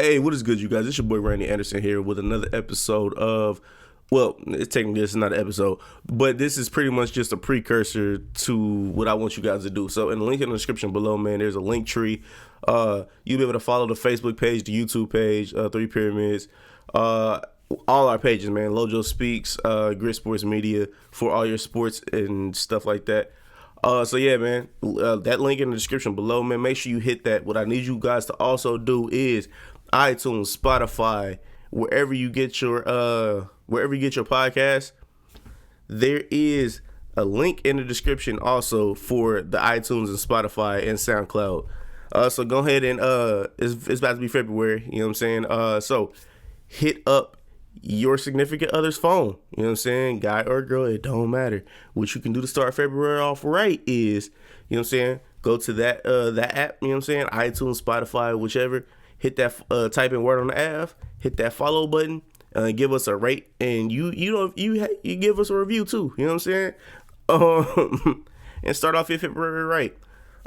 Hey, what is good, you guys? It's your boy Randy Anderson here with another episode of, well, it's technically this is not an episode, but this is pretty much just a precursor to what I want you guys to do. So in the link in the description below, man, there's a link tree. You'll be able to follow the Facebook page, the YouTube page, Three Pyramids, all our pages, man. Lojo Speaks, Grit Sports Media for all your sports and stuff like that. So yeah, man, that link in the description below, man. Make sure you hit that. What I need you guys to also do is iTunes, Spotify, wherever you get your podcast. There is a link in the description also for the iTunes and Spotify and SoundCloud. So go ahead and it's about to be February. You know what I'm saying? So hit up your significant other's phone. You know what I'm saying? Guy or girl, it don't matter. What you can do to start February off right is, you know what I'm saying, go to that app, you know what I'm saying, iTunes, Spotify, whichever. Hit that type in word on the app, hit that follow button, give us a rate, and you give us a review too. You know what I'm saying? And start off your February right.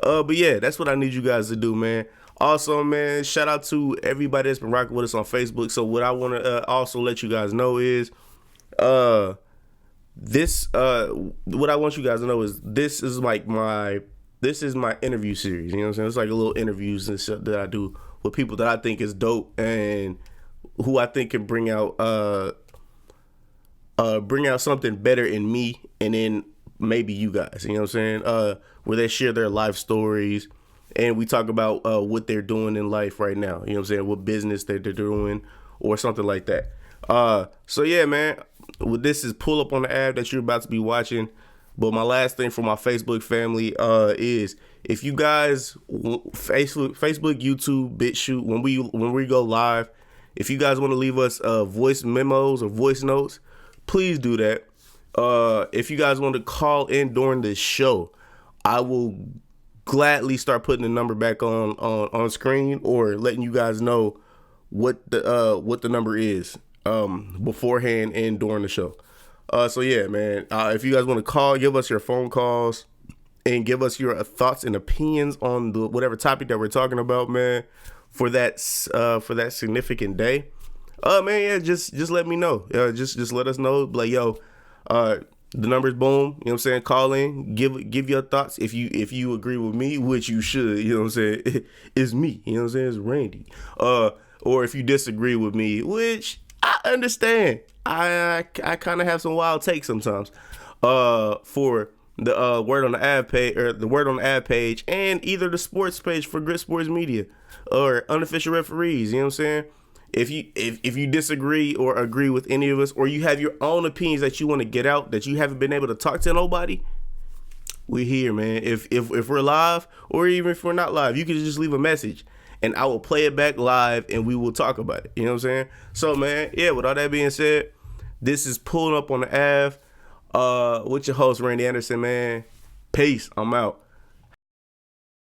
But yeah, that's what I need you guys to do, man. Also, man, shout out to everybody that's been rocking with us on Facebook. So what I want to also let you guys know is, what I want you guys to know is this is my interview series. You know what I'm saying? It's like a little interviews and stuff that I do with people that I think is dope and who I think can bring out something better in me and then maybe you guys. You know what I'm saying? Where they share their life stories. And we talk about what they're doing in life right now. You know what I'm saying? What business they're doing or something like that. So yeah, man. This is pull up on the ad that you're about to be watching. But my last thing for my Facebook family is if you guys Facebook, YouTube, BitChute, when we go live, if you guys want to leave us voice memos or voice notes, please do that. If you guys want to call in during the show, I will gladly start putting the number back on screen or letting you guys know what the number is beforehand and during the show. So yeah, man, if you guys want to call, give us your phone calls and give us your thoughts and opinions on the whatever topic that we're talking about, man, for that significant day. Man, yeah, just let me know. Just let us know. Like, yo, the number's boom. You know what I'm saying? Call in, give your thoughts. If you agree with me, which you should, you know what I'm saying? It's me. You know what I'm saying? It's Randy. Or if you disagree with me, which I understand. I kind of have some wild takes sometimes. For the word on the ad page or the word on the ad page and either the sports page for Grit Sports Media or unofficial referees. You know what I'm saying? If you disagree or agree with any of us, or you have your own opinions that you want to get out that you haven't been able to talk to nobody, we're here, man. If we're live or even if we're not live, you can just leave a message and I will play it back live and we will talk about it. You know what I'm saying? So, man, yeah, with all that being said, this is Pulling Up on the Ave with your host, Randy Anderson, man. Peace. I'm out.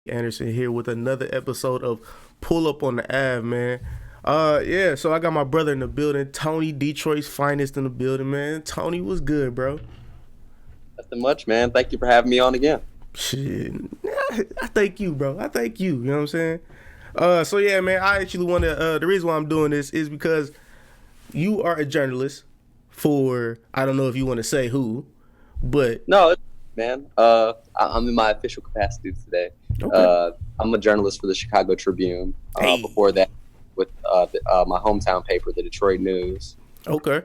Anderson here with another episode of Pull Up on the Ave, man. Yeah, so I got my brother in the building, Tony, Detroit's finest in the building, man. Tony, what's good, bro? Nothing much, man. Thank you for having me on again. Shit, I thank you, bro. I thank you. You know what I'm saying? So yeah, man, I actually want to, the reason why I'm doing this is because you are a journalist for, I don't know if you want to say who, but. No, man, I'm in my official capacity today. Okay. I'm a journalist for the Chicago Tribune. Hey. Before that, with my hometown paper, the Detroit News. Okay.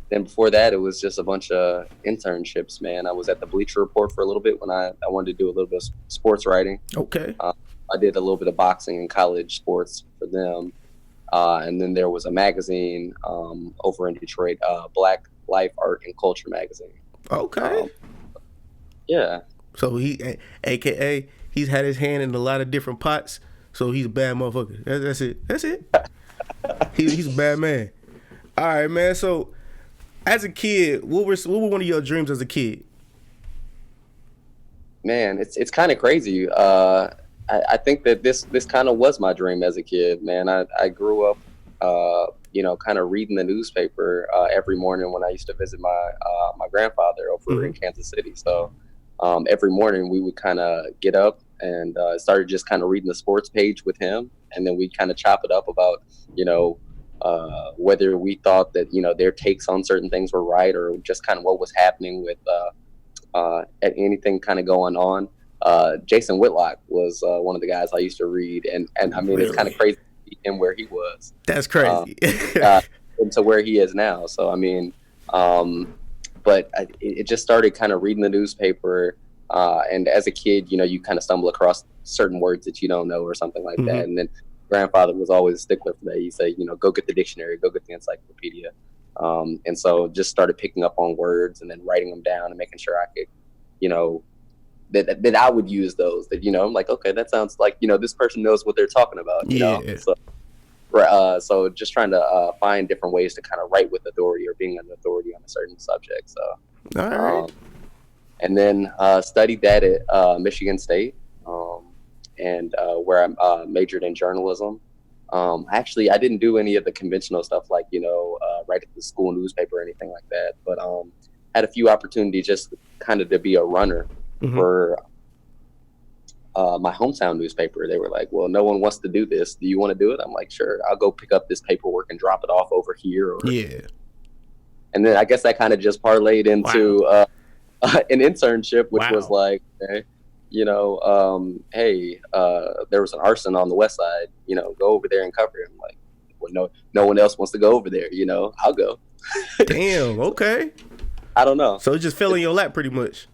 Then before that, it was just a bunch of internships, man. I was at the Bleacher Report for a little bit when I wanted to do a little bit of sports writing. Okay. I did a little bit of boxing and college sports for them. And then there was a magazine over in Detroit, Black Life, Art, and Culture magazine. Okay. Yeah. So AKA, he's had his hand in a lot of different pots. So he's a bad motherfucker. That's it. That's it. He's a bad man. All right, man. So as a kid, what were one of your dreams as a kid? Man, it's kind of crazy. I think that this kind of was my dream as a kid, man. I grew up, kind of reading the newspaper every morning when I used to visit my grandfather over in Kansas City. So every morning we would kind of get up and started just kind of reading the sports page with him. and then we kind of chop it up about, you know, whether we thought that, you know, their takes on certain things were right, or just kind of what was happening with at anything kind of going on. Jason Whitlock was one of the guys I used to read, and I mean, it's kind of Really? crazy to see him where he was, That's uh, crazy. into where he is now. So I mean, but it just started kind of reading the newspaper, and as a kid, you know, you kind of stumble across certain words that you don't know or something like Hmm. that, and then grandfather was always a stickler for that. He said, you know, go get the dictionary, go get the encyclopedia. And so just started picking up on words and then writing them down and making sure I could, you know, that I would use those, that, you know, I'm like, okay, that sounds like, you know, this person knows what they're talking about, you know? Yeah. So, so just trying to find different ways to kind of write with authority or being an authority on a certain subject. So, All right. um, and then studied that at Michigan State, and where I majored in journalism. Actually, I didn't do any of the conventional stuff like, you know, write at the school newspaper or anything like that, but had a few opportunities just kind of to be a runner Hmm. for my hometown newspaper. They were like, well, no one wants to do this. Do you want to do it? I'm like, sure, I'll go pick up this paperwork and drop it off over here. Or, Yeah. and then I guess that kind of just parlayed Wow. into an internship, which was Wow. like, okay, you know, hey, there was an arson on the west side, you know, go over there and cover it. I'm like, well, no one else wants to go over there, you know, I'll go. Damn. Okay. I don't know. So it just fell in your lap pretty much.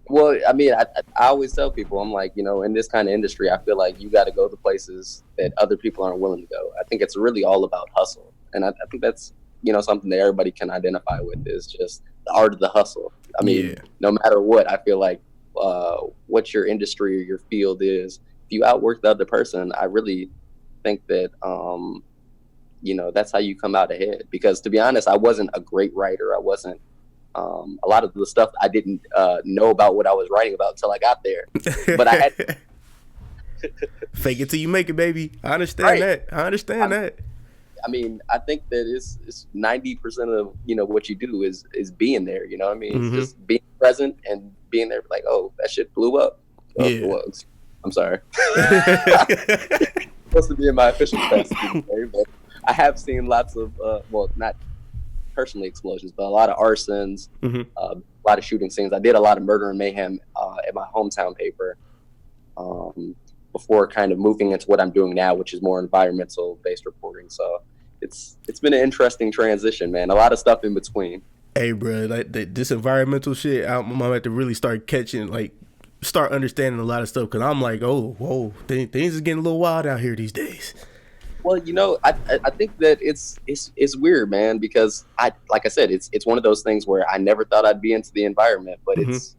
Well, I mean, I always tell people, I'm like, you know, in this kind of industry, I feel like you got to go to places that other people aren't willing to go. I think it's really all about hustle. And I think that's, you know, something that everybody can identify with, is just the art of the hustle. I mean, Yeah. no matter what, I feel like what your industry or your field is, if you outwork the other person, I really think that, you know, that's how you come out ahead. Because to be honest, I wasn't a great writer. I wasn't, a lot of the stuff I didn't know about what I was writing about until I got there. But I had Fake it till you make it, baby. I understand right. that. I understand that. I mean, I think that it's 90% of, you know, what you do is being there. You know what I mean? It's Hmm. just being present and being there. Like, oh, that shit blew up. Oh, Yeah. well, I'm sorry. Supposed to be in my official capacity today, but I have seen lots of well, not personally explosions, but a lot of arsons, Hmm. a lot of shooting scenes. I did a lot of murder and mayhem at my hometown paper, um, before kind of moving into what I'm doing now, which is more environmental based reporting. So it's been an interesting transition, man. A lot of stuff in between. Hey, bro, like this environmental shit, I'm gonna have to really start catching, like, start understanding a lot of stuff. Cause I'm like, oh, whoa, things is getting a little wild out here these days. Well, you know, I think that it's weird, man, because like I said, it's one of those things where I never thought I'd be into the environment, but Hmm. it's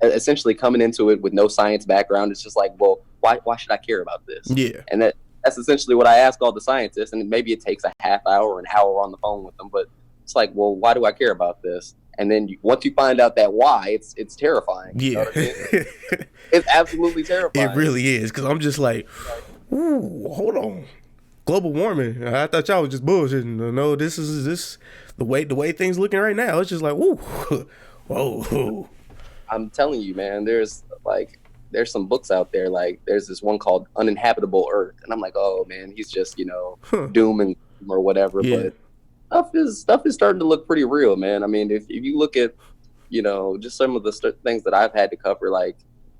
essentially coming into it with no science background. It's just like, well, why should I care about this? Yeah. And that's essentially what I ask all the scientists, and maybe it takes a half hour or an hour on the phone with them, but it's like, well, why do I care about this? And then once you find out that why, it's terrifying. You know Yeah. what I mean? It's absolutely It terrifying. really is. Cause I'm just like, ooh, hold on. Global warming. I thought y'all was just bullshitting. No, this is the way things looking right now. It's just like, woo, whoa. I'm telling you, man, there's some books out there. Like there's this one called Uninhabitable Earth. And I'm like, oh man, he's just, you know, Huh. doom and gloom or whatever. Yeah. But stuff is starting to look pretty real, man. I mean, if you look at, you know, just some of the things that I've had to cover, like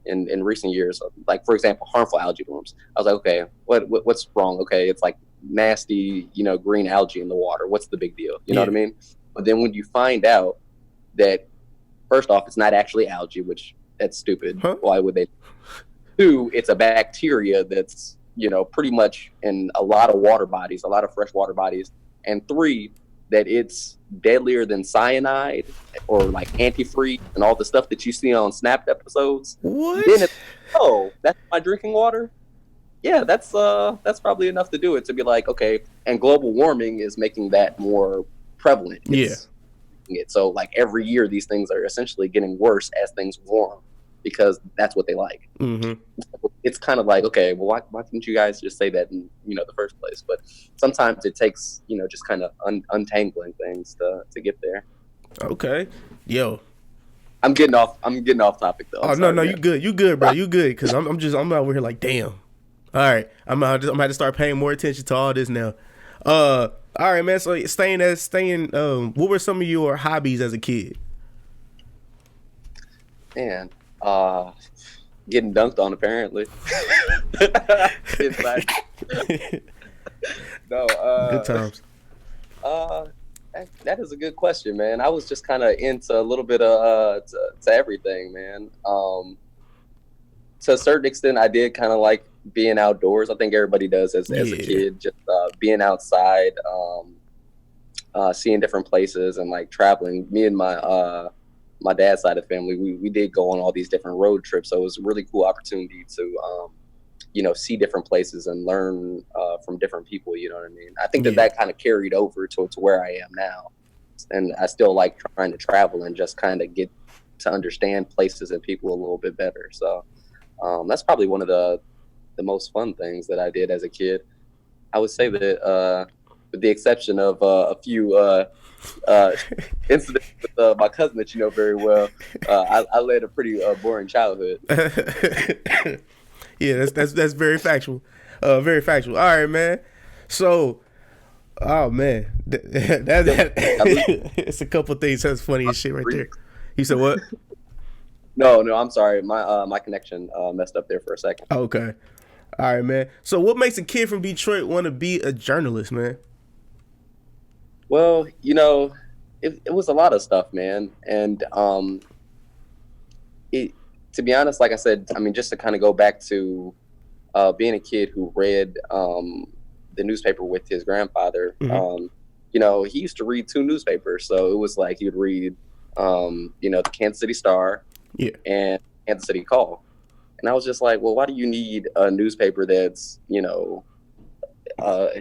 in recent years, like for example, harmful algae blooms. I was like, okay, what's wrong? Okay, it's like nasty, you know, green algae in the water. What's the big deal? You know Yeah. what I mean? But then when you find out that, first off, it's not actually algae, which that's stupid. Huh? Why would they? Two, it's a bacteria that's, you know, pretty much in a lot of water bodies, a lot of freshwater bodies. And three, that it's deadlier than cyanide or like antifreeze and all the stuff that you see on Snapped episodes. What? Then it's, oh, that's my drinking water. Yeah, that's probably enough to do it, to be like, okay. And global warming is making that more prevalent. So like every year, these things are essentially getting worse as things warm, because that's what they like. Mm-hmm. It's kind of like, okay, well, why didn't you guys just say that in, you know, the first place? But sometimes it takes, you know, just kind of untangling things to get there. Okay. Yo. I'm getting off topic though. Oh, no, you good, bro. You good. Cause I'm out here like, damn. All right, I'm gonna have to start paying more attention to all this now. All right, man. So staying. What were some of your hobbies as a kid? Man, uh, getting dunked on apparently. It's like, no, Good times. uh, that is a good question, man. I was just kind of into a little bit of to everything, man. To a certain extent, I did kind of like being outdoors. I think everybody does as a Yeah, kid, just being outside, seeing different places, and like traveling. Me and my dad's side of the family, we did go on all these different road trips, so it was a really cool opportunity to see different places and learn from different people. You know what I mean? I think that yeah, that kind of carried over to where I am now, and I still like trying to travel and just kind of get to understand places and people a little bit better. So that's probably one of the most fun things that I did as a kid. I would say that, with the exception of a few uh, incidents with my cousin that you know very well, I led a pretty boring childhood. yeah. That's very factual. Very factual. All right, man. So, oh man, Yo, I lose it's a couple things that's funny my as shit right breeze. there. You said what? No, no, I'm sorry. My connection messed up there for a second. Okay. All right, man. So, what makes a kid from Detroit want to be a journalist, man? Well, it was a lot of stuff, man, and it to be honest, like I said, I mean, just to kind of go back to being a kid who read the newspaper with his grandfather. Hmm. He used to read two newspapers, so it was like he would read, the Kansas City Star Yeah. and Kansas City Call, and I was just like, well, why do you need a newspaper that's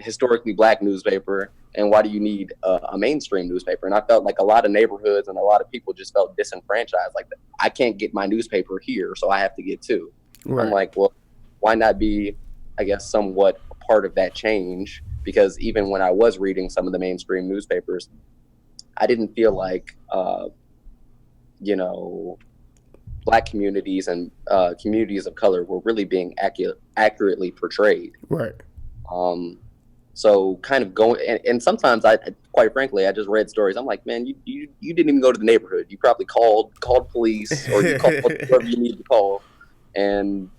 historically black newspaper, and why do you need a mainstream newspaper? And I felt like a lot of neighborhoods and a lot of people just felt disenfranchised. Like, I can't get my newspaper here, so I have to get two. I'm Right. like, well, why not be, I guess, somewhat a part of that change? Because even when I was reading some of the mainstream newspapers, I didn't feel like, you know, black communities and communities of color were really being accurately portrayed. Right. Um, so kind of going, and sometimes quite frankly, I just read stories. I'm like, man, you didn't even go to the neighborhood. You probably called police, or you called whoever you need to call, and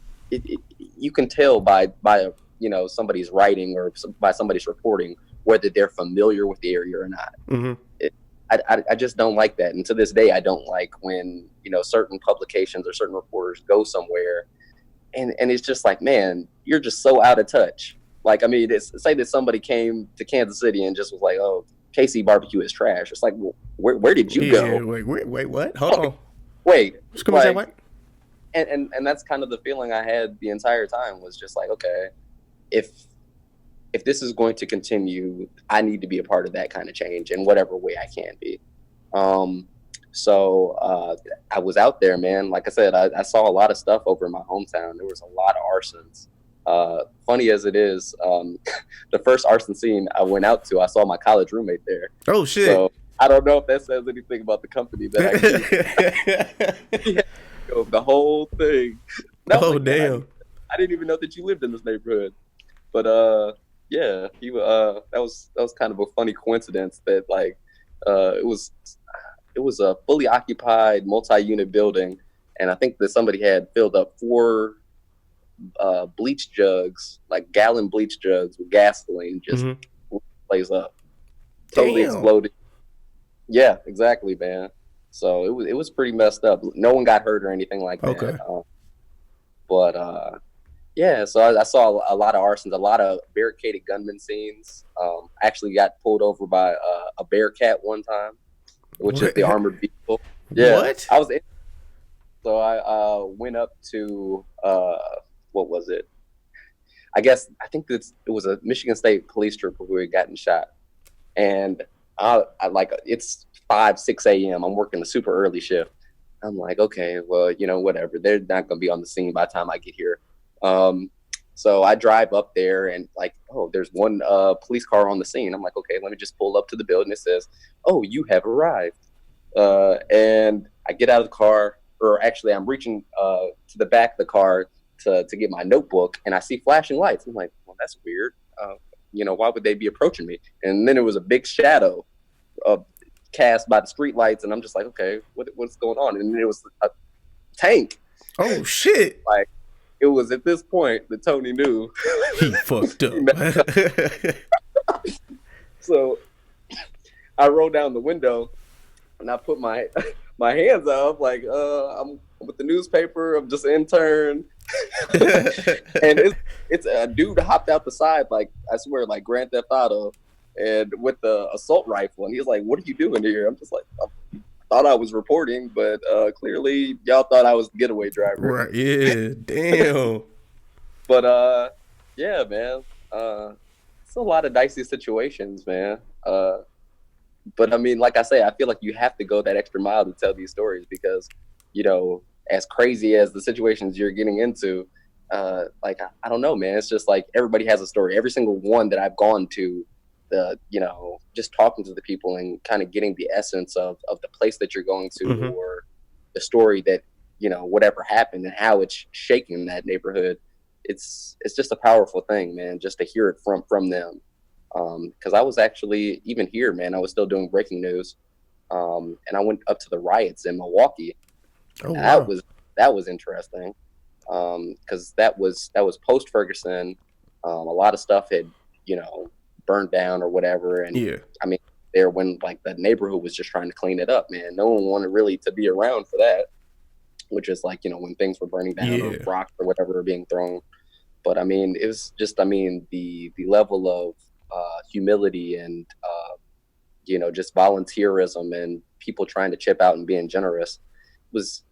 you can tell by somebody's writing or by somebody's reporting whether they're familiar with the area or not. Hmm. It, I just don't like that, and to this day, I don't like when certain publications or certain reporters go somewhere, and it's just like, man, you're just so out of touch. Like, I mean, say that somebody came to Kansas City and just was like, "Oh, KC barbecue is trash." It's like, well, where did you Yeah. go? Wait. What? Hold on. Wait, Just come and say like, what? and that's kind of the feeling I had the entire time, was just like, okay, if if this is going to continue, I need to be a part of that kind of change in whatever way I can be. Um, so I was out there, man. Like I said, I saw a lot of stuff over in my hometown. There was a lot of arsons. Funny as it is, the first arson scene I went out to, I saw my college roommate there. Oh shit. So I don't know if that says anything about the company that I keep. Yeah, the whole thing. And I was Oh like, man, damn. I didn't even know that you lived in this neighborhood. But yeah, that was kind of a funny coincidence that, like, it was a fully occupied multi-unit building, and I think that somebody had filled up four bleach jugs, like gallon bleach jugs with gasoline, just Hmm. blaze up, totally Damn. exploded. Yeah, exactly, man. So it was pretty messed up. No one got hurt or anything like that. Okay. But yeah, so I saw a lot of arsons, a lot of barricaded gunman scenes. Actually got pulled over by a Bearcat one time, which is What? the armored vehicle. Yeah, What? I was in, so I went up to what was it? I think it was a Michigan State police trooper who had gotten shot, and I like, it's 5 6 a.m. I'm working a super early shift. I'm like, okay, well, whatever. They're not gonna be on the scene by the time I get here. Um, so I drive up there, and like, oh, there's one police car on the scene. I'm like, okay, let me just pull up to the building. It says, oh, you have arrived. And I get out of the car, or actually, I'm reaching to the back of the car to get my notebook, and I see flashing lights. I'm like, well, that's weird. Why would they be approaching me? And then it was a big shadow cast by the street lights, and I'm just like, okay, what's going on? And it was a tank. Oh shit! Like, it was at this point that Tony knew he fucked up. So I rolled down the window and I put my hands up like, I'm with the newspaper. I'm just an intern. And it's a dude hopped out the side, like, I swear, like Grand Theft Auto, and with the assault rifle. And he's like, what are you doing here? I'm just like, I thought I was reporting, but clearly y'all thought I was the getaway driver. Right, yeah, damn. But yeah, man, it's a lot of dicey situations, man. But I mean, like I say, I feel like you have to go that extra mile to tell these stories because, as crazy as the situations you're getting into, like, I don't know, man. It's just like everybody has a story. Every single one that I've gone to, just talking to the people and kind of getting the essence of the place that you're going to, or the story that, whatever happened and how it's shaking that neighborhood. It's just a powerful thing, man, just to hear it from them. Because I was actually, even here, man, I was still doing breaking news. And I went up to the riots in Milwaukee. Oh, wow. That was interesting. Because that was post Ferguson. A lot of stuff had, burned down or whatever. And yeah, I mean, there when like the neighborhood was just trying to clean it up, man. No one wanted really to be around for that, which is like, when things were burning down or rocks or whatever were being thrown. But I mean, it was just, the level of humility and, just volunteerism and people trying to chip out and being generous was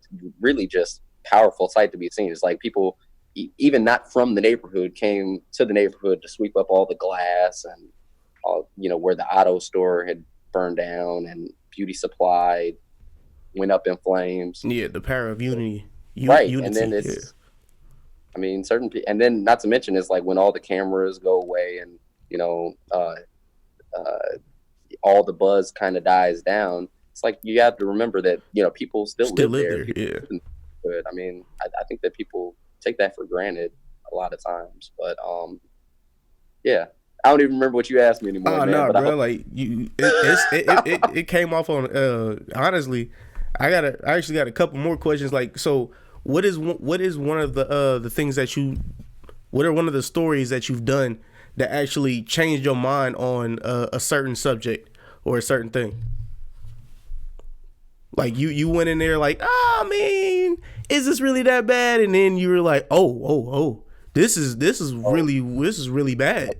really just powerful sight to be seen. It's like people, even not from the neighborhood, came to the neighborhood to sweep up all the glass and, where the auto store had burned down and beauty supply went up in flames. Yeah, the power of unity. Right. Unity, and then it's, I mean, and then not to mention, it's like when all the cameras go away and, all the buzz kind of dies down. It's like you have to remember that, people still live there. Yeah. But I mean, I think that people take that for granted a lot of times. But yeah, I don't even remember what you asked me anymore. Oh no, bro! Like it came off on. Honestly, I actually got a couple more questions. Like, so what is one of the things that what are one of the stories that you've done that actually changed your mind on a certain subject or a certain thing? Like you went in there like, I mean, is this really that bad? And then you were like, oh, this is really bad.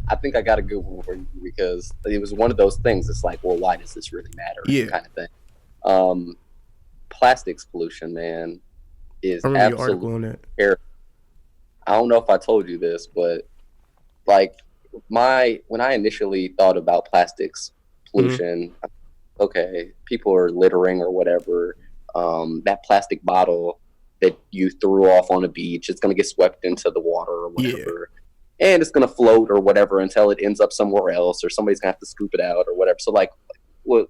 I think I got a good one for you because it was one of those things. It's like, well, why does this really matter? Yeah, kind of thing. Plastics pollution, man, is absolutely terrible. I don't know if I told you this, but like when I initially thought about plastics pollution, okay, people are littering or whatever. That plastic bottle that you threw off on a beach, it's going to get swept into the water or whatever. Yeah. And it's going to float or whatever until it ends up somewhere else or somebody's going to have to scoop it out or whatever. So like, well,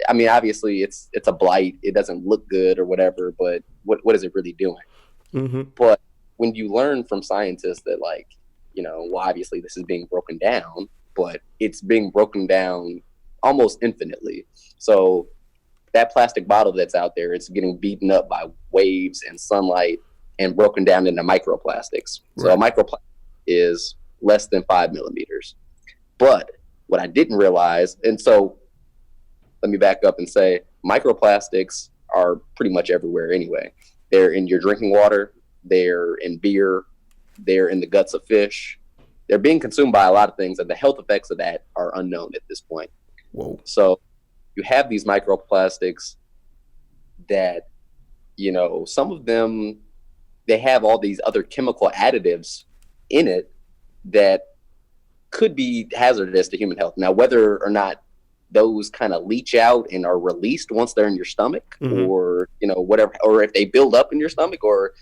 I mean, obviously it's a blight. It doesn't look good or whatever, but what is it really doing? But when you learn from scientists that like, well, obviously this is being broken down, but it's being broken down almost infinitely. So that plastic bottle that's out there, it's getting beaten up by waves and sunlight and broken down into microplastics. Right. So a microplastic is less than 5 millimeters. But what I didn't realize, and so let me back up and say, microplastics are pretty much everywhere anyway. They're in your drinking water, they're in beer, they're in the guts of fish. They're being consumed by a lot of things, and the health effects of that are unknown at this point. Whoa. So you have these microplastics that, some of them, they have all these other chemical additives in it that could be hazardous to human health. Now, whether or not those kind of leach out and are released once they're in your stomach or, whatever, or if they build up in your stomach or,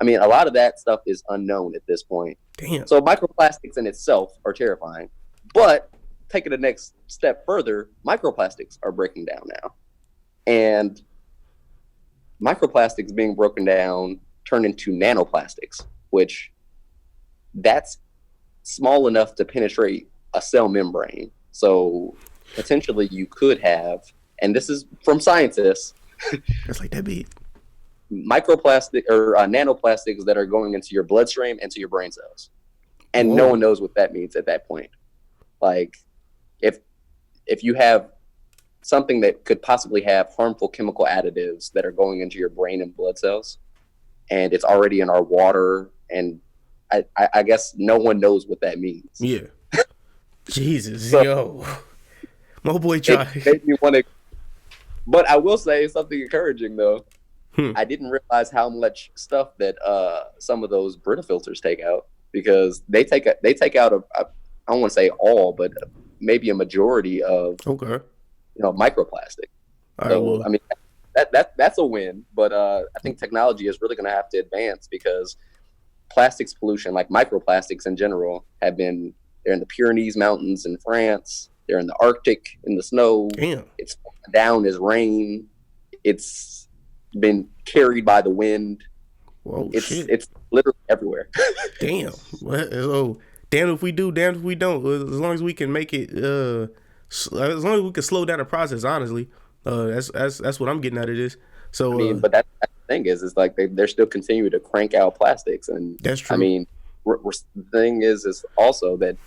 I mean, a lot of that stuff is unknown at this point. Damn. So microplastics in itself are terrifying, but taking the next step further, microplastics are breaking down now. And microplastics being broken down turn into nanoplastics, which that's small enough to penetrate a cell membrane. So potentially you could have, and this is from scientists, It's like that big. microplastic or nanoplastics that are going into your bloodstream, into your brain cells. And no Whoa. one knows what that means at that point. Like if if you have something that could possibly have harmful chemical additives that are going into your brain and blood cells, and it's already in our water, and I guess no one knows what that means. Yeah. Jesus, So yo. My boy it tried. made me want to. But I will say something encouraging though. Hmm. I didn't realize how much stuff that some of those Brita filters take out, because they take out I don't want to say all, but maybe a majority of Okay. microplastic. All right. So Well. I mean that's a win, but I think technology is really going to have to advance, because plastics pollution, like microplastics in general, they're in the Pyrenees Mountains in France, they're in the Arctic in the snow. Damn. It's down as rain. It's been carried by the wind. Whoa. It's Shit. it's literally everywhere. Damn. What? Oh, damn if we do, damn if we don't. As long as we can make it, as long as we can slow down the process. Honestly, that's what I'm getting out of this. I So mean, but that's the thing is like they're still continuing to crank out plastics, and that's I true. mean, the thing is also that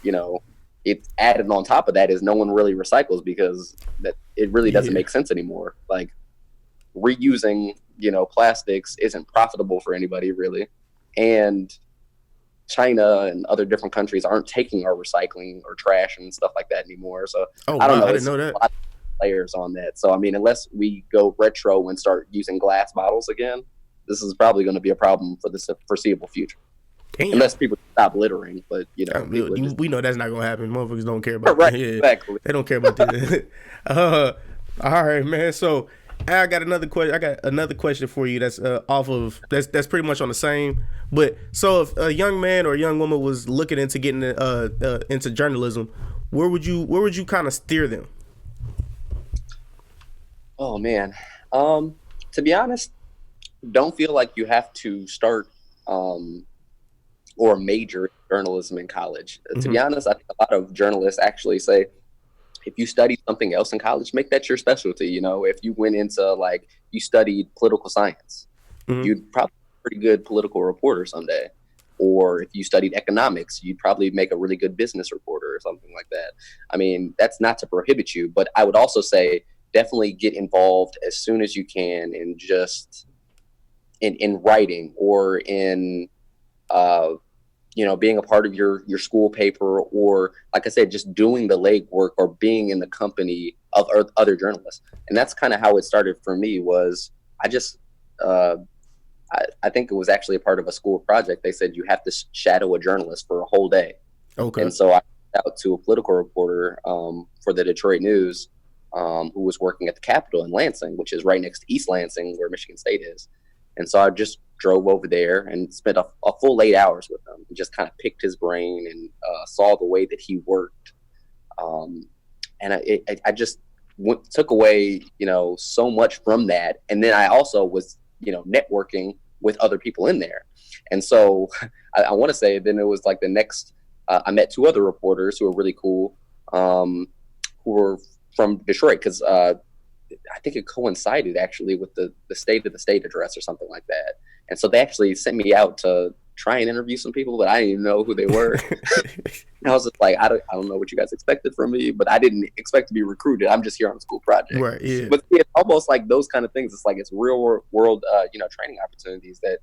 it's added on top of that is no one really recycles, because that it really doesn't Yeah. make sense anymore. Like reusing plastics isn't profitable for anybody really, and China and other different countries aren't taking our recycling or trash and stuff like that anymore. So Oh I don't wow, know. I didn't It's know a that. lot of layers on that. So I mean, unless we go retro and start using glass bottles again, this is probably going to be a problem for the foreseeable future. Damn. Unless people stop littering, but people are just We know that's not gonna happen. Motherfuckers don't care about right. that. Yeah, Exactly. they don't care about that. uh, all right, man. So I got another question. I got another question for you. That's off of that's pretty much on the same. But so if a young man or a young woman was looking into getting into journalism, where would you kind of steer them? Oh man. To be honest, don't feel like you have to start or major in journalism in college. To be Mm-hmm. honest, I think a lot of journalists actually say if you study something else in college, make that your specialty. If you went into like you studied political science, Mm-hmm. you'd probably be a pretty good political reporter someday. Or if you studied economics, you'd probably make a really good business reporter or something like that. I mean, that's not to prohibit you, but I would also say definitely get involved as soon as you can in just in writing or in uh, being a part of your school paper, or like I said, just doing the legwork or being in the company of other journalists. And that's kind of how it started for me. Was I just uh, I think it was actually a part of a school project. They said you have to shadow a journalist for a whole day, Okay. and so I reached out to a political reporter for the Detroit News, who was working at the Capitol in Lansing, which is right next to East Lansing, where Michigan State is. And so I just drove over there and spent a full 8 hours with him and just kind of picked his brain and saw the way that he worked. And I just took away, so much from that. And then I also was, networking with other people in there. And so I want to say then it was like the next, I met two other reporters who were really cool, who were from Detroit, because I think it coincided actually with the state of the state address or something like that. And so they actually sent me out to try and interview some people, but I didn't even know who they were. And I was just like, I don't know what you guys expected from me, but I didn't expect to be recruited. I'm just here on a school project. Right. Yeah. But it's almost like those kind of things. It's like it's real world, training opportunities that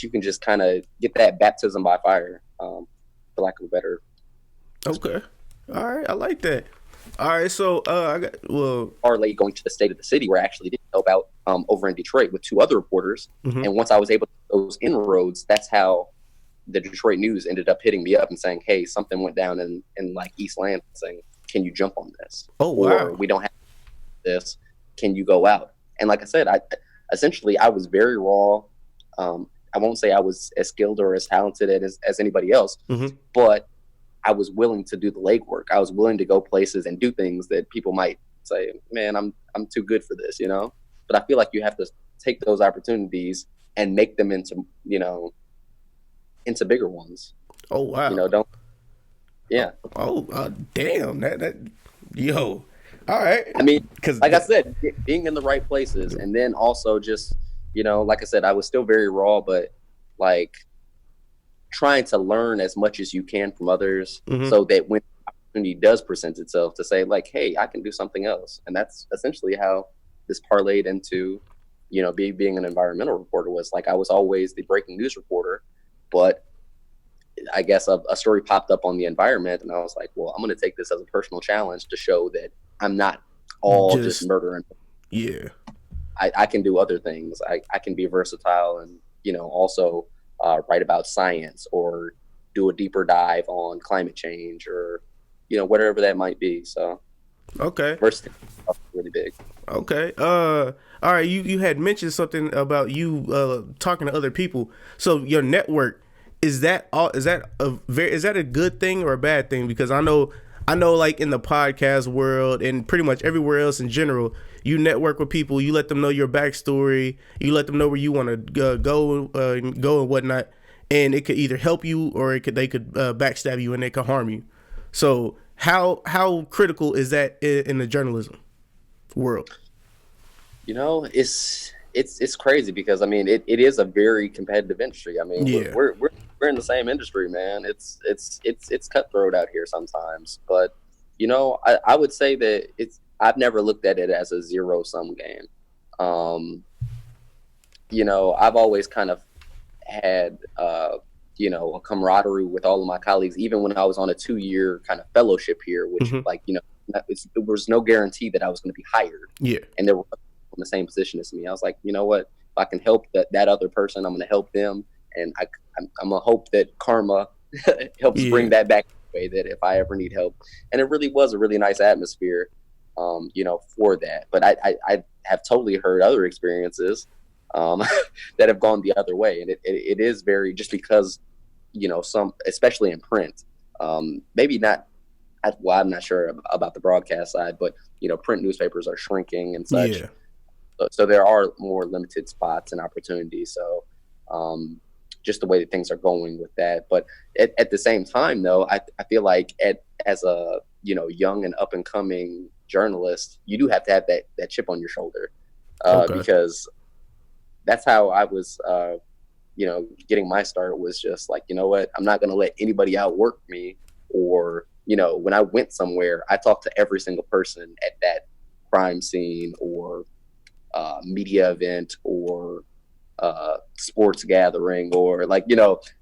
you can just kind of get that baptism by fire, for lack of a better. Okay. All right. I like that. All right. So I got Parlay going to the state of the city, where I actually did help out over in Detroit with two other reporters. Mhm. And once I was able to do those inroads, that's how the Detroit News ended up hitting me up and saying, hey, something went down in like East Lansing. Can you jump on this? Oh wow. Or we don't have this. Can you go out? And like I said, I was very raw. I won't say I was as skilled or as talented as anybody else, Mhm. but I was willing to do the legwork. I was willing to go places and do things that people might say, man, I'm too good for this, But I feel like you have to take those opportunities and make them into, into bigger ones. Oh You wow. know, don't yeah. Damn that yo. All right. I mean, Cause like I said, being in the right places, and then also just, like I said, I was still very raw, but like trying to learn as much as you can from others, mm-hmm. so that when opportunity does present itself, to say like, hey, I can do something else. And that's essentially how this parlayed into, being an environmental reporter. Was like, I was always the breaking news reporter, but I guess a story popped up on the environment, and I was like, well, I'm going to take this as a personal challenge to show that I'm not all just Just murder. And yeah. I can do other things. I can be versatile, and also write about science, or do a deeper dive on climate change, or whatever that might be. So Okay. versatility is really big. Okay. All right. You had mentioned something about you talking to other people. So your network, is that all? Is that a good thing or a bad thing? Because I know, like in the podcast world and pretty much everywhere else in general, you network with people. You let them know your backstory. You let them know where you want to go and whatnot. And it could either help you or they could backstab you and they could harm you. So how critical is that in the journalism world? It's crazy, because I mean it is a very competitive industry. I mean, Yeah. we're in the same industry, man. It's cutthroat out here sometimes, but I would say that I've never looked at it as a zero sum game. Um, I've always kind of had a camaraderie with all of my colleagues, even when I was on a 2-year kind of fellowship here, which, Mm-hmm. like, there was no guarantee that I was going to be hired, Yeah. and they were in the same position as me. I was like, you know what? If I can help that other person, I'm going to help them, and I'm going to hope that karma helps Yeah. bring that back way, that if I ever need help. And it really was a really nice atmosphere, for that. But I have totally heard other experiences um, that have gone the other way, and it is very, just because some, especially in print, maybe not. Well, I'm not sure about the broadcast side, but print newspapers are shrinking and such. Yeah. So there are more limited spots and opportunities. So just the way that things are going with that. But at the same time, though, I feel like as a young and up and coming journalist, you do have to have that chip on your shoulder, Okay. because that's how I was. Getting my start was just like, you know what, I'm not going to let anybody outwork me. Or, when I went somewhere, I talked to every single person at that crime scene, or media event, or sports gathering, or like,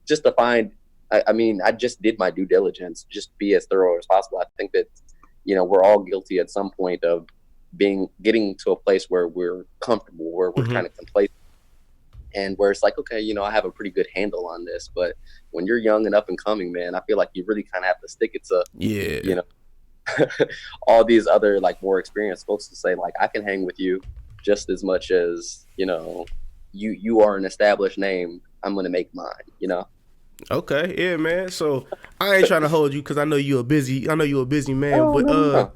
just to find, I mean, I just did my due diligence, just be as thorough as possible. I think that, we're all guilty at some point of getting to a place where we're comfortable, where we're Mm-hmm. kind of complacent, and where it's like, okay, I have a pretty good handle on this. But when you're young and up and coming, man, I feel like you really kind of have to stick it to, you Yeah. know, all these other, like, more experienced folks, to say like, I can hang with you just as much as, you are an established name. I'm going to make mine. Okay. Yeah, man. So I ain't trying to hold you because I know you a busy man, Oh, but no, no,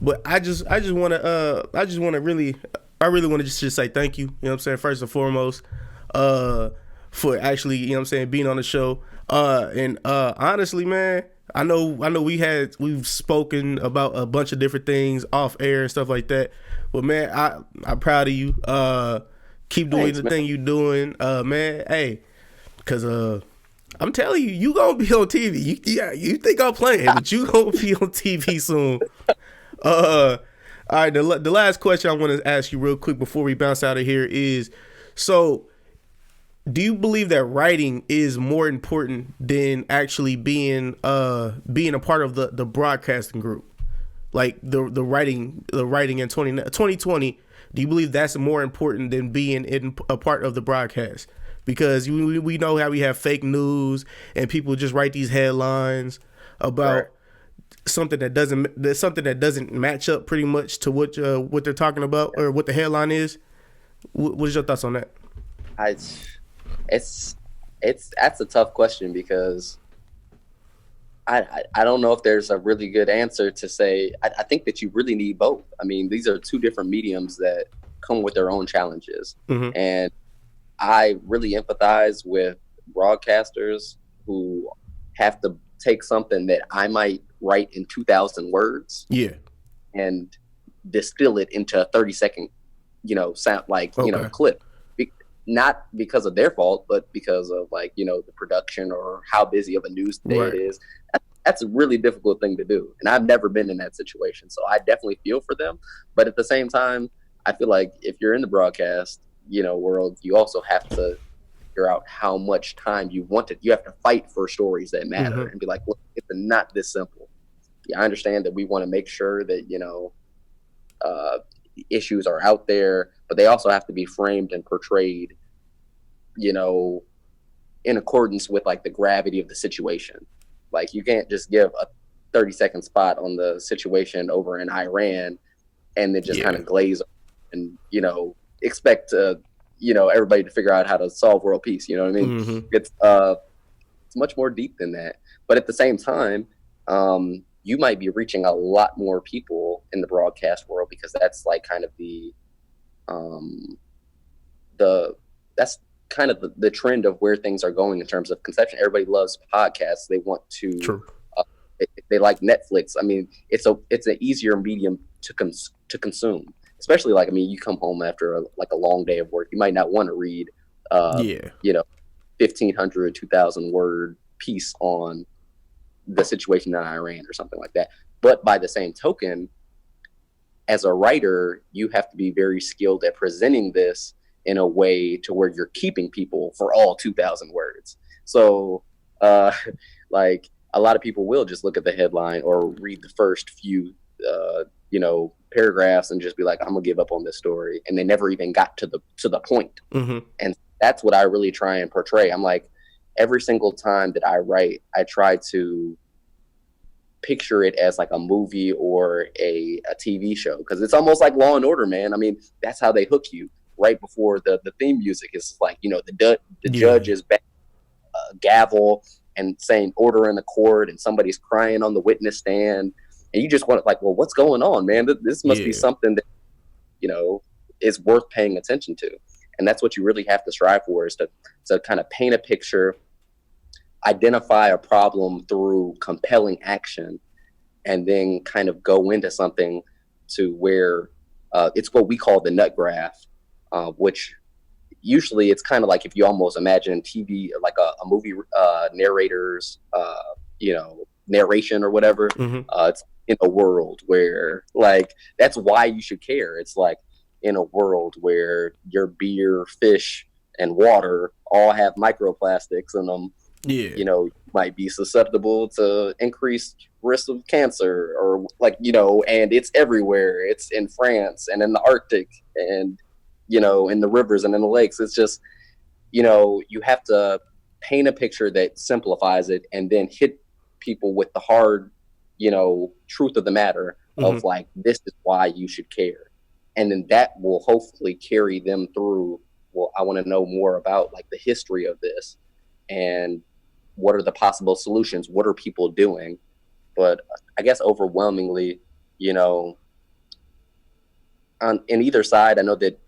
no. I just want to I really want to just say thank you. You know what I'm saying? First and foremost, for actually, you know what I'm saying, being on the show. And honestly, man, I know we've spoken about a bunch of different things off air and stuff like that. But man, I'm proud of you. Keep doing Thanks, the man. thing you doing, man. Hey, cause I'm telling you, you gonna be on TV. You think I'm playing, but you gonna be on TV soon. All right. The last question I want to ask you real quick before we bounce out of here is, so do you believe that writing is more important than actually being a part of the broadcasting group? Like the writing in 2020, do you believe that's more important than being in a part of the broadcast? Because we know how we have fake news and people just write these headlines Right. about something that doesn't match up pretty much to what they're talking about or what the headline is. What is your thoughts on that? I, it's, that's a tough question, because I don't know if there's a really good answer to say. I think that you really need both. I mean, these are two different mediums that come with their own challenges. Mm-hmm. And I really empathize with broadcasters who have to take something that I might write in 2,000 words Yeah. and distill it into a 30-second, sound like, Okay. clip. Not because of their fault, but because of like, the production or how busy of a news day it Right. is. That's a really difficult thing to do. And I've never been in that situation. So I definitely feel for them. But at the same time, I feel like if you're in the broadcast, world, you also have to figure out how much time you want it. You have to fight for stories that matter and be like, look, it's not this simple. Yeah, I understand that we want to make sure that, uh, issues are out there, but they also have to be framed and portrayed, you know, in accordance with like the gravity of the situation. Like you can't just give a 30-second spot on the situation over in Iran and then just kind Yeah. of glaze and, expect everybody to figure out how to solve world peace. You know what I mean? It's much more deep than that. But at the same time, you might be reaching a lot more people in the broadcast world because that's like kind of um, that's kind of the trend of where things are going in terms of conception. Everybody loves podcasts. They want to, True. they like Netflix. I mean, it's an easier medium to consume, especially like, I mean, you come home after a long day of work. You might not want to read, Yeah. 1,500, 2,000 word piece on the situation in Iran or something like that. But by the same token, as a writer, you have to be very skilled at presenting this in a way to where you're keeping people for all 2,000 words. So, like a lot of people will just look at the headline or read the first few, paragraphs and just be like, I'm gonna give up on this story, and they never even got to the point. And that's what I really try and portray. I'm like, every single time that I write, I try to picture it as like a movie or a TV show, because it's almost like Law and Order, man. I mean, that's how they hook you right before the theme music is like, the judge is back, gavel and saying order in the court, and somebody's crying on the witness stand, and you just want like, well, what's going on, man? This must be something that is worth paying attention to. And that's what you really have to strive for, is to kind of paint a picture, identify a problem through compelling action, and then kind of go into something to where it's what we call the nut graph, which usually it's kind of like if you almost imagine TV, like a movie narrator's, narration or whatever. It's in a world where, like, that's why you should care. It's like in a world where your beer, fish, and water all have microplastics in them. Yeah. You might be susceptible to increased risk of cancer, or like, and it's everywhere. It's in France and in the Arctic and, in the rivers and in the lakes. It's just, you have to paint a picture that simplifies it and then hit people with the hard, truth of the matter of like, this is why you should care. And then that will hopefully carry them through. Well, I want to know more about like the history of this, and what are the possible solutions? What are people doing? But I guess overwhelmingly, in either side, I know that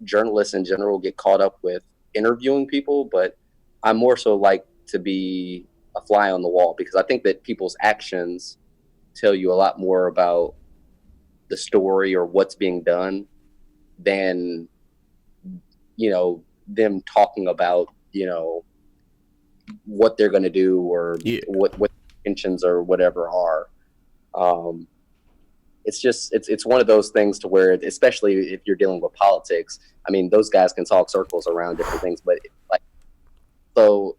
journalists in general get caught up with interviewing people, but I more so like to be a fly on the wall, because I think that people's actions tell you a lot more about the story or what's being done than, them talking about, what they're going to do, or what intentions or whatever are. It's just, it's one of those things to where, especially if you're dealing with politics, I mean, those guys can talk circles around different things, but like, so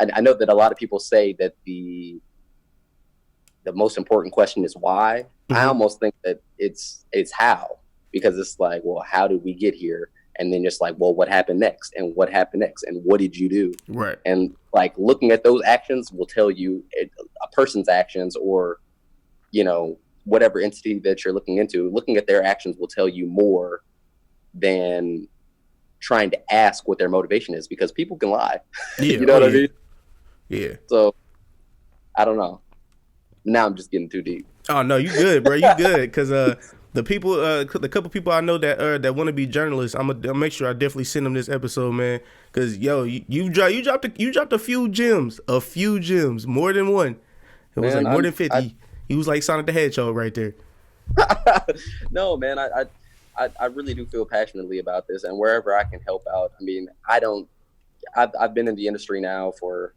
I know that a lot of people say that the most important question is why. I almost think that it's how, because it's like, well, how did we get here? And then just like, well, what happened next? And what happened next? And what did you do? Right. And like, looking at those actions will tell you a person's actions, or, whatever entity that you're looking into, looking at their actions will tell you more than trying to ask what their motivation is, because people can lie. Yeah. You know what I mean? Yeah. So I don't know. Now I'm just getting too deep. Oh no, you good, bro. You good, because the couple people I know that want to be journalists, I'll make sure I definitely send them this episode, man. Cause yo, you dropped a few gems, more than one. It was Man, like more than 50. He was like Sonic the Hedgehog right there. No, man, I really do feel passionately about this, and wherever I can help out. I mean, I've been in the industry now for,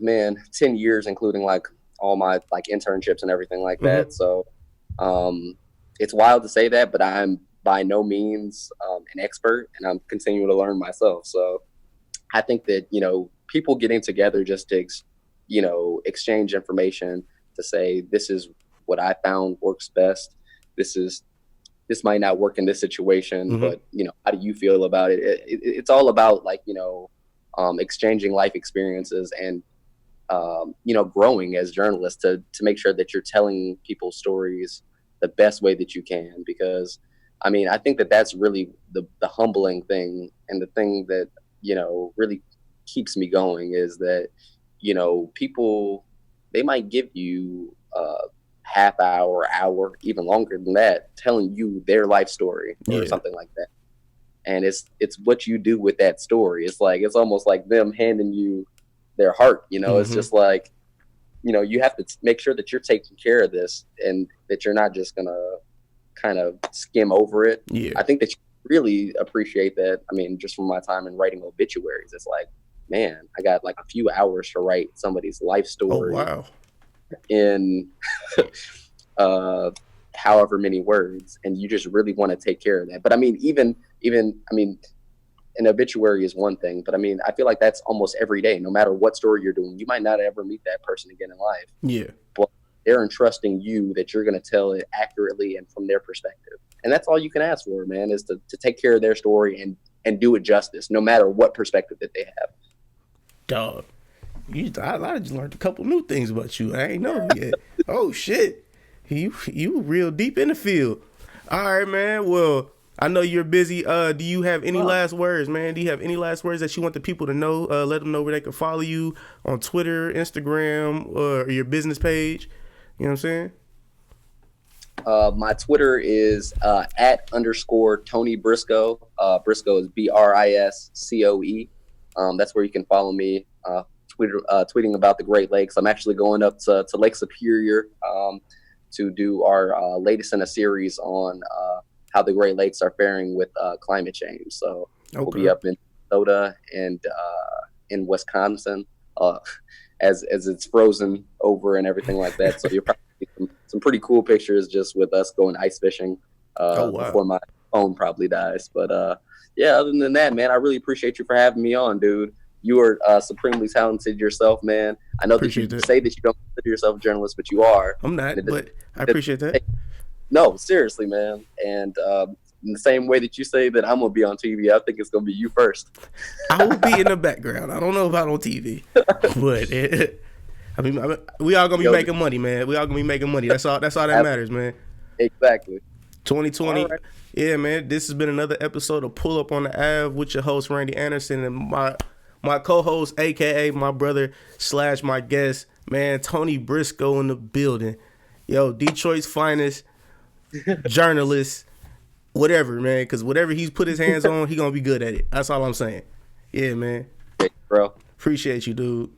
man, 10 years, including like all my like internships and everything like that. So, it's wild to say that, but I'm by no means an expert, and I'm continuing to learn myself. So, I think that people getting together just to exchange information to say this is what I found works best. This might not work in this situation, but how do you feel about it? It's all about like exchanging life experiences and growing as journalists to make sure that you're telling people's stories the best way that you can. Because I mean, I think that that's really the humbling thing, and the thing that really keeps me going is that people, they might give you half hour, even longer than that, telling you their life story or something like that. And it's what you do with that story. It's almost like them handing you their heart. It's just like, you have to make sure that you're taking care of this, and that you're not just gonna kind of skim over it. I think that you really appreciate that. I mean, just from my time in writing obituaries, it's like, man, I got like a few hours to write somebody's life story. Oh wow. In however many words, and you just really want to take care of that. But I mean, even I mean, an obituary is one thing, but I mean, I feel like that's almost every day. No matter what story you're doing, you might not ever meet that person again in life. But they're entrusting you that you're going to tell it accurately and from their perspective. And that's all you can ask for, man, is to take care of their story and do it justice, no matter what perspective that they have. Dog. I just learned a couple new things about you. I ain't know yet. Oh shit, you real deep in the field. All right, man. Well, I know you're busy. Do you have any last words, man? Do you have any last words that you want the people to know? Let them know where they can follow you on Twitter, Instagram, or your business page. You know what I'm saying? My Twitter is @_ Tony Briscoe. Briscoe is BRISCOE. That's where you can follow me. Tweeting about the Great Lakes. I'm actually going up to Lake Superior to do our latest in a series on how the Great Lakes are faring with climate change. So we'll be up in Minnesota and in Wisconsin as it's frozen over and everything like that. So you'll probably see some pretty cool pictures just with us going ice fishing before my phone probably dies. But yeah, other than that, man, I really appreciate you for having me on, dude. You are supremely talented yourself, man. I know that you say that you don't consider yourself a journalist, but you are. I'm not, but I appreciate that. No, seriously, man. And in the same way that you say that I'm going to be on TV, I think it's going to be you first. I will be in the background. I don't know about on TV. But, I mean, we all going to be making money, man. We all going to be making money. That's all that matters, man. Exactly. 2020. Right. Yeah, man. This has been another episode of Pull Up on the Ave with your host, Randy Anderson, and my co-host, a.k.a. my brother / my guest, man, Tony Briscoe in the building. Yo, Detroit's finest journalist, whatever, man, because whatever he's put his hands on, he going to be good at it. That's all I'm saying. Yeah, man. Hey, bro. Appreciate you, dude.